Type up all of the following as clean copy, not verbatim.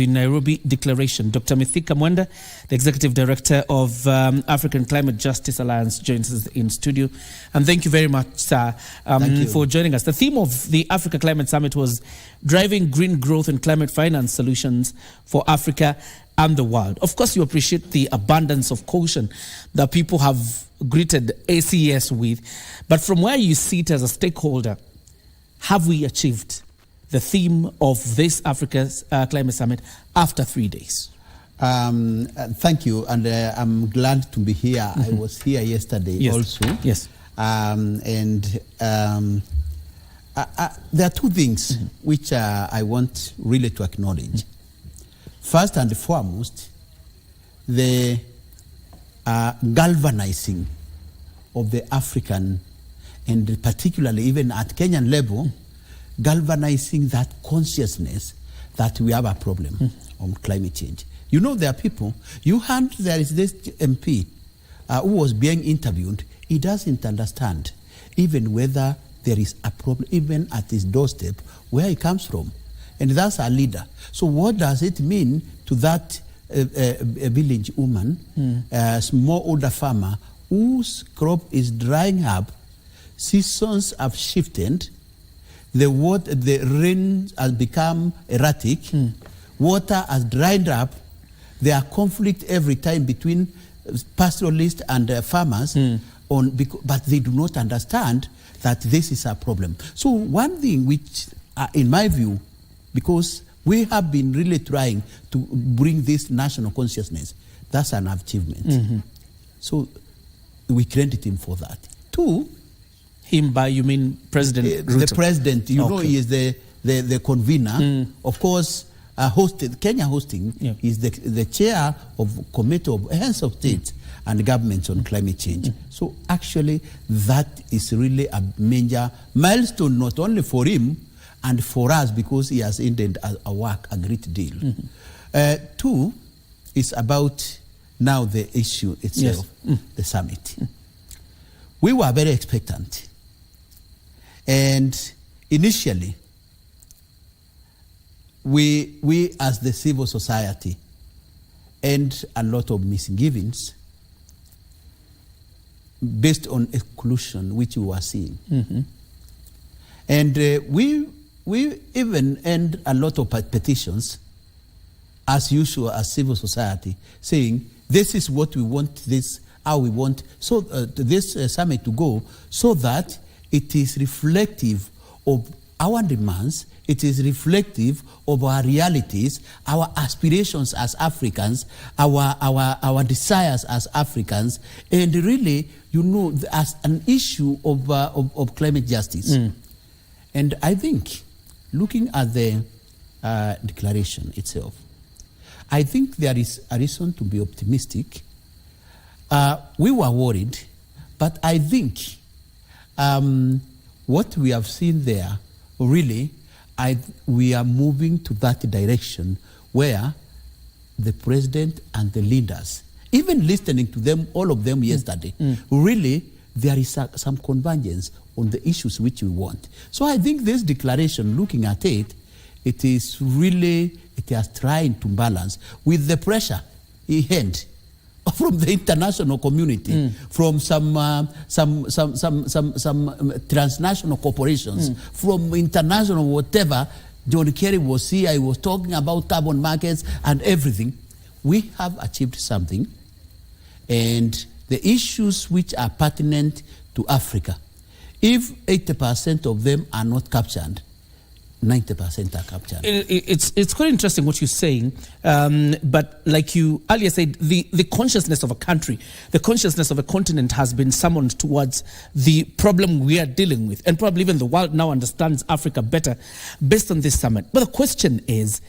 The Nairobi Declaration. Dr. Mithika Mwenda, the Executive Director of African Climate Justice Alliance, joins us in studio. And thank you very much, sir, for joining us. The theme of the Africa Climate Summit was driving green growth and climate finance solutions for Africa and the world. Of course, you appreciate the abundance of caution that people have greeted ACS with. But from where you sit as a stakeholder, have we achieved the theme of this Africa's Climate Summit after 3 days? Thank you, and I'm glad to be here. I was here yesterday also. Yes. There are two things which I want really to acknowledge. First and foremost, the galvanizing of the African, and particularly even at Kenyan level, galvanizing that consciousness that we have a problem on climate change. You know, there are people, there is this MP who was being interviewed. He doesn't understand even whether there is a problem, even at his doorstep, where he comes from. And that's our leader. So what does it mean to that village woman, a small older farmer, whose crop is drying up, seasons have shifted, the rain has become erratic, water has dried up, there are conflict every time between pastoralists and farmers, but they do not understand that this is a problem. So one thing which, in my view, because we have been really trying to bring this national consciousness, that's an achievement. So we credit him for that. Two, him by, you mean President Ruto? The president, you know, he is the convener. Of course, Kenya hosting is the chair of Committee of Heads of State and Governments on Climate Change. So actually, that is really a major milestone, not only for him and for us, because he has ended a work a great deal. Two is about now the issue itself, the summit. We were very expectant. And initially, we as the civil society, and a lot of misgivings based on exclusion which we were seeing. And we even end a lot of petitions, as usual, as civil society, saying this is what we want, how we want this summit to go, so that it is reflective of our demands, it is reflective of our realities, our aspirations as Africans, our desires as Africans, and really, you know, as an issue of climate justice. And I think, looking at the declaration itself, I think there is a reason to be optimistic. We were worried, but I think what we have seen there, really, we are moving to that direction where the president and the leaders, even listening to them, all of them yesterday, really, there is some convergence on the issues which we want. So I think this declaration, looking at it, it is really, it has trying to balance with the pressure he had from the international community, from some transnational corporations, from international whatever. John Kerry was here, he was talking about carbon markets and everything. We have achieved something, and the issues which are pertinent to Africa, if 80% of them are not captured, 90% are captured. It's quite interesting what you're saying, but like you earlier said, the consciousness of a country, the consciousness of a continent has been summoned towards the problem we are dealing with, and probably even the world now understands Africa better based on this summit. But the question is,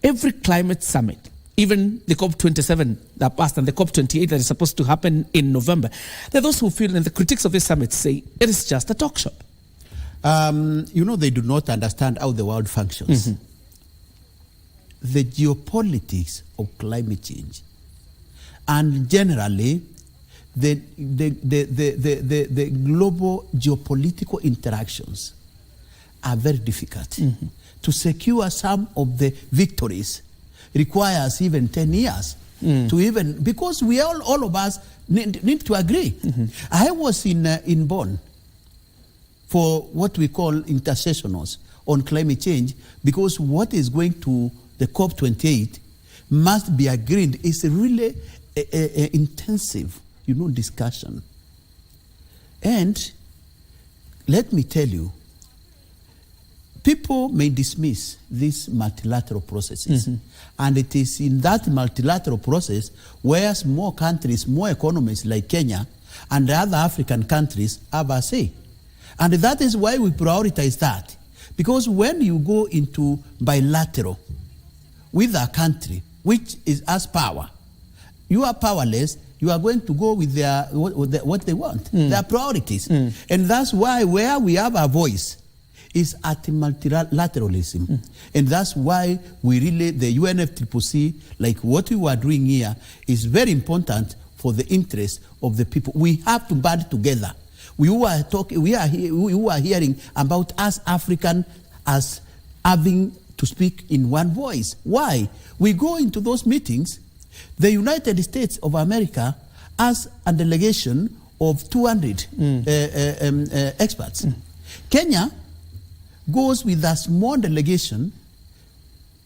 every climate summit, even the COP27 that passed and the COP28 that is supposed to happen in November, there are those who feel, and the critics of this summit say, it is just a talk shop. You know, they do not understand how the world functions. The geopolitics of climate change, and generally the global geopolitical interactions are very difficult. To secure some of the victories, requires even 10 years to even, because we all of us need to agree. I was in Bonn for what we call intercessionals on climate change, because what is going to the COP28 must be agreed. It's a really intensive, discussion. And let me tell you, people may dismiss these multilateral processes. And it is in that multilateral process where small countries, more economies like Kenya and the other African countries have a say. And that is why we prioritize that. Because when you go into bilateral with a country which has power, you are powerless, you are going to go with what they want, their priorities. And that's why where we have a voice is at multilateralism. And that's why we really, the UNFCCC, like what we were doing here, is very important for the interest of the people. We have to band together. We are hearing about us African as having to speak in one voice. Why? We go into those meetings, the United States of America has a delegation of 200 experts. Kenya goes with a small delegation,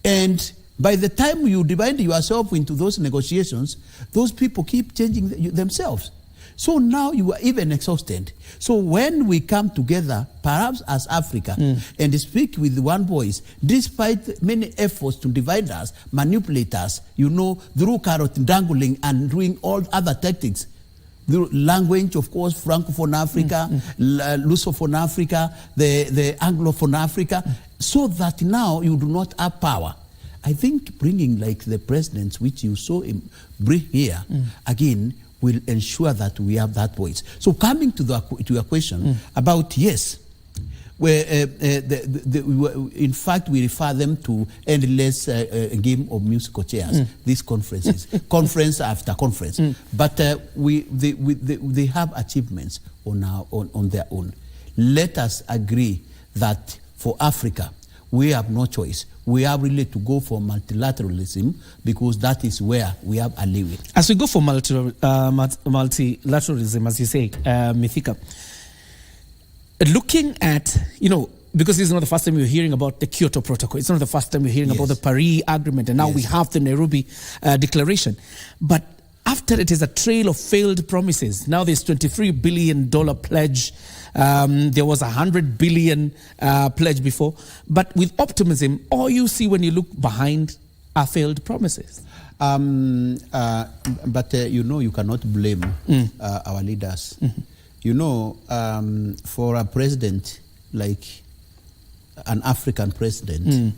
and by the time you divide yourself into those negotiations, those people keep changing themselves. So now you are even exhausted. So when we come together, perhaps as Africa, and speak with one voice, despite many efforts to divide us, manipulate us, through carrot dangling and doing all other tactics, the language, of course, Francophone Africa, Lusophone Africa, the Anglophone Africa, so that now you do not have power. I think bringing like the presidents, which you saw him bring here, again, will ensure that we have that voice. So coming to your question about, yes, where in fact we refer them to endless game of musical chairs, these conferences, conference after conference. But they have achievements on their own. Let us agree that for Africa, we have no choice. We have really to go for multilateralism, because that is where we have a leeway. As we go for multilateralism, as you say, Mithika, looking at, because this is not the first time you're hearing about the Kyoto Protocol. It's not the first time you're hearing about the Paris Agreement, and now we have the Nairobi Declaration. But after it is a trail of failed promises. Now there's $23 billion pledge. There was $100 billion pledge before. But with optimism, all you see when you look behind are failed promises. But you cannot blame our leaders. For a president, like an African president,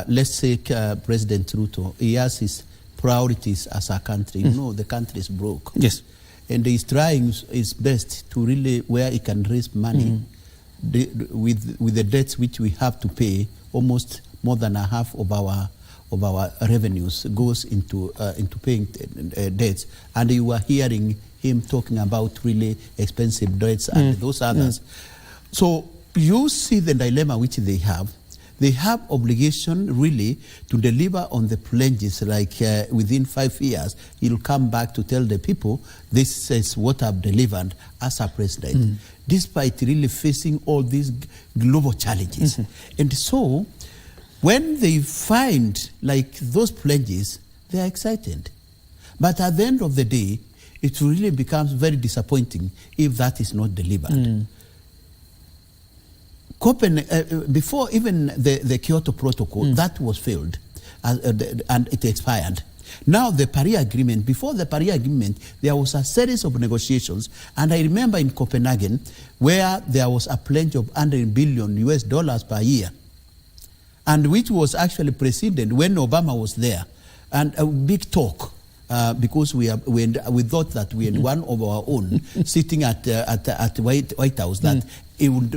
let's say President Ruto, he has his priorities as a country. The country is broke. Yes. And he's trying his best to really, where he can raise money, with the debts which we have to pay, almost more than a half of our revenues goes into paying debts. And you are hearing him talking about really expensive debts and those others. So you see the dilemma which they have. They have obligation really to deliver on the pledges, like within 5 years, he'll come back to tell the people, this is what I've delivered as a president, despite really facing all these global challenges. And so, when they find like those pledges, they are excited. But at the end of the day, it really becomes very disappointing if that is not delivered. Before even the Kyoto Protocol, that was failed and it expired. Now the Paris Agreement, before the Paris Agreement, there was a series of negotiations, and I remember in Copenhagen where there was a pledge of $100 billion per year, and which was actually preceded when Obama was there, and a big talk. Because we thought that we had one of our own sitting at White House, that it would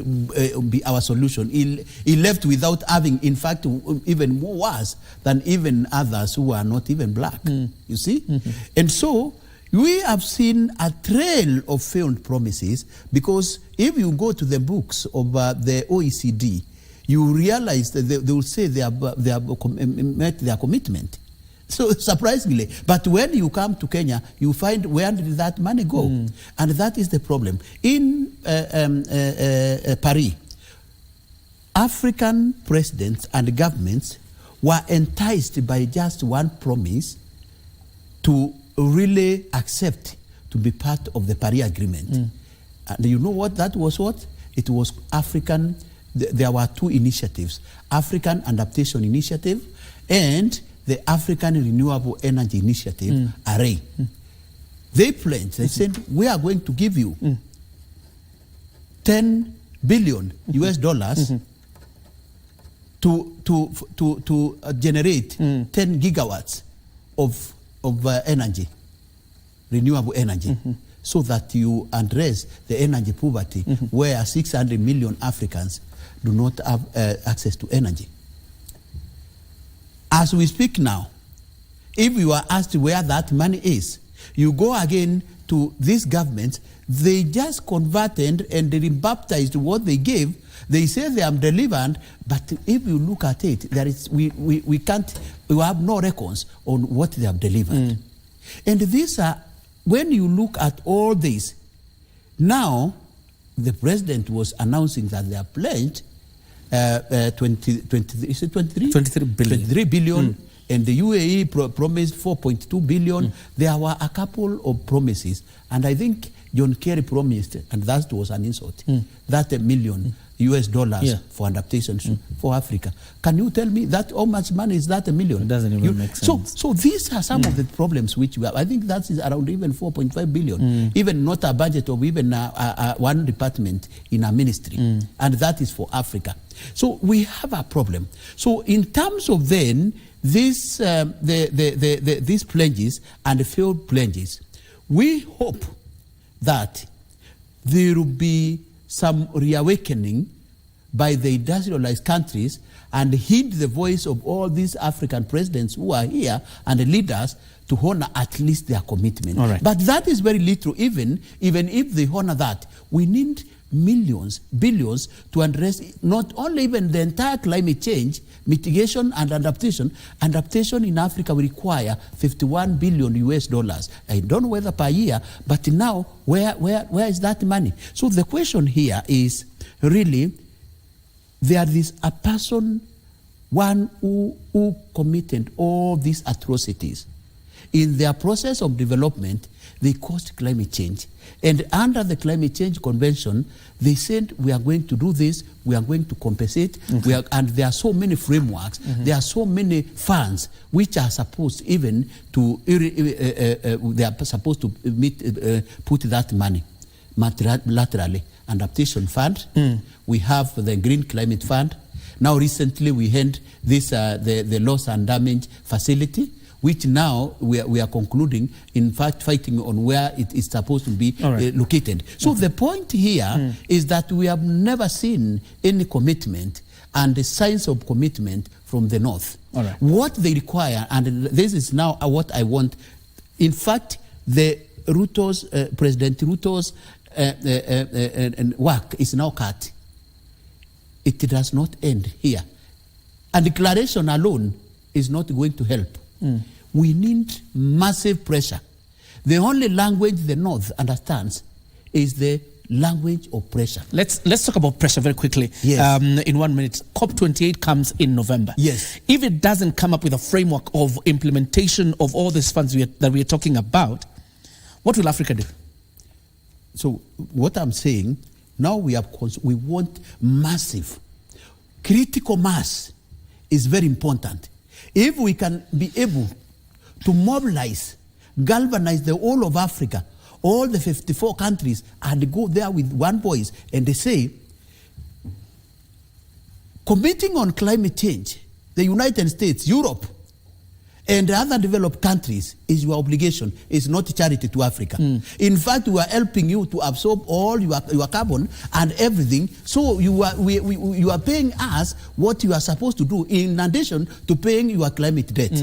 be our solution. He left without having, in fact, even more worse than even others who are not even black. You see? And so we have seen a trail of failed promises, because if you go to the books of the OECD, you realize that they will say they have met their commitment. So surprisingly, but when you come to Kenya, you find where did that money go? And that is the problem. In Paris, African presidents and governments were enticed by just one promise to really accept to be part of the Paris Agreement. And you know what that was? What? It was African, there were two initiatives, African Adaptation Initiative and the African Renewable Energy Initiative, ARREI. They pledged, they said, we are going to give you 10 billion US dollars to generate 10 gigawatts of energy, renewable energy, so that you address the energy poverty where 600 million Africans do not have access to energy. As we speak now, if you are asked where that money is, you go again to these governments, they just converted and they rebaptized what they gave. They say they have delivered, but if you look at it, there is we have no records on what they have delivered. And these are, when you look at all this, now the president was announcing that they are pledged 23 billion, and the UAE promised 4.2 billion. There were a couple of promises, and I think John Kerry promised, and that was an insult, that $1 million US dollars for adaptation for Africa. Can you tell me that how much money is that $1 million? It doesn't even make sense. So these are some of the problems which we have. I think that is around even 4.5 billion, even not a budget of even one department in a ministry, and that is for Africa. So we have a problem. So in terms of then this these pledges and the failed pledges, we hope that there will be some reawakening by the industrialized countries and heed the voice of all these African presidents who are here and the leaders to honor at least their commitment. Right. But that is very little. Even if they honor that, we need millions, billions to address not only even the entire climate change, mitigation and adaptation. Adaptation in Africa will require 51 billion US dollars. I don't know whether per year, but now where is that money? So the question here is really, there is a person, one who committed all these atrocities. In their process of development, they caused climate change. And under the Climate Change Convention, they said, we are going to do this, we are going to compensate, and there are so many frameworks, there are so many funds which are supposed even to, they are supposed to put that money laterally. Adaptation Fund, we have the Green Climate Fund. Now recently we had this, the loss and damage facility, which now we are concluding, in fact, fighting on where it is supposed to be located. So the point here is that we have never seen any commitment and the signs of commitment from the North. What they require, and this is now what I want, in fact, the Ruto's, President Ruto's work is now cut. It does not end here. And declaration alone is not going to help. We need massive pressure. The only language the North understands is the language of pressure. Let's talk about pressure very quickly. Yes. In 1 minute. COP28 comes in November. Yes. If it doesn't come up with a framework of implementation of all these funds that we are talking about, what will Africa do? So what I'm saying, now we want massive, critical mass is very important. If we can be able to mobilize, galvanize the whole of Africa, all the 54 countries, and go there with one voice, and they say, committing on climate change, the United States, Europe, and the other developed countries is your obligation. It's not charity to Africa. In fact, we are helping you to absorb all your carbon and everything. So you are paying us what you are supposed to do in addition to paying your climate debt.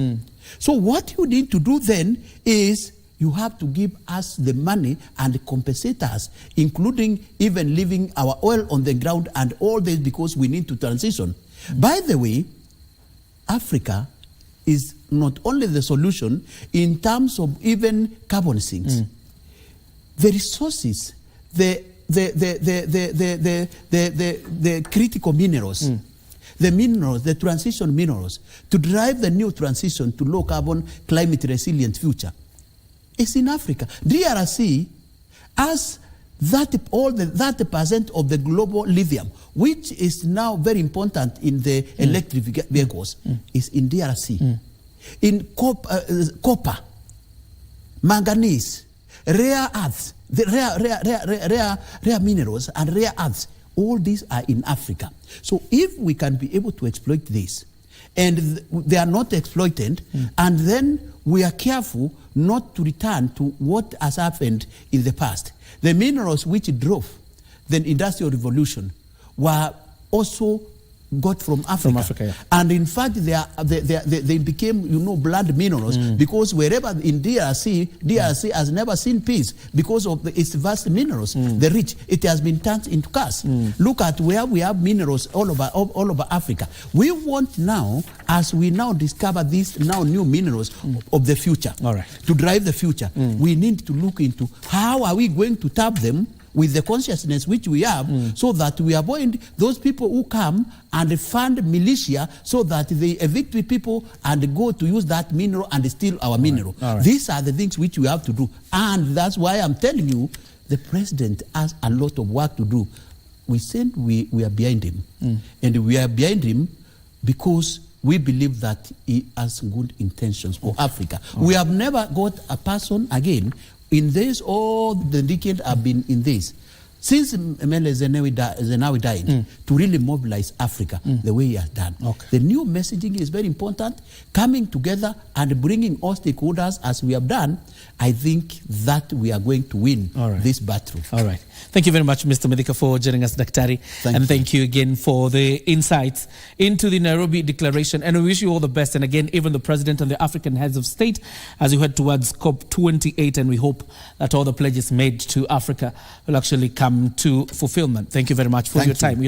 So what you need to do then is you have to give us the money and compensate us, including even leaving our oil on the ground and all this, because we need to transition. By the way, Africa is not only the solution in terms of even carbon sinks. The resources, the critical minerals, the minerals, the transition minerals, to drive the new transition to low carbon, climate resilient future, is in Africa. DRC has 30% of the global lithium, which is now very important in the electric vehicles, is in DRC. In copper, manganese, rare earths, the rare minerals and rare earths, all these are in Africa. So if we can be able to exploit this, and they are not exploited, and then we are careful not to return to what has happened in the past. The minerals which drove the Industrial Revolution were also got from Africa. From Africa, yeah. And in fact, they became, blood minerals, because wherever in DRC has never seen peace because of its vast minerals, the rich. It has been turned into cars. Look at where we have minerals all over Africa. We want now, as we now discover these now new minerals of the future, to drive the future, we need to look into how are we going to tap them with the consciousness which we have, so that we avoid those people who come and fund militia so that they evict people and go to use that mineral and steal our mineral. These are the things which we have to do. And that's why I'm telling you, the president has a lot of work to do. We said we are behind him. And we are behind him because we believe that he has good intentions for Africa. We have never got a person again in this, all the decade I've been in this, since Mele Zenawi died, to really mobilize Africa the way he has done. The new messaging is very important, coming together and bringing all stakeholders as we have done. I think that we are going to win this battle. All right. Thank you very much, Mr. Mithika, for joining us, Daktari. Thank you again for the insights into the Nairobi Declaration. And we wish you all the best. And again, even the President and the African heads of state as you head towards COP28. And we hope that all the pledges made to Africa will actually come to fulfillment. Thank you very much for your time.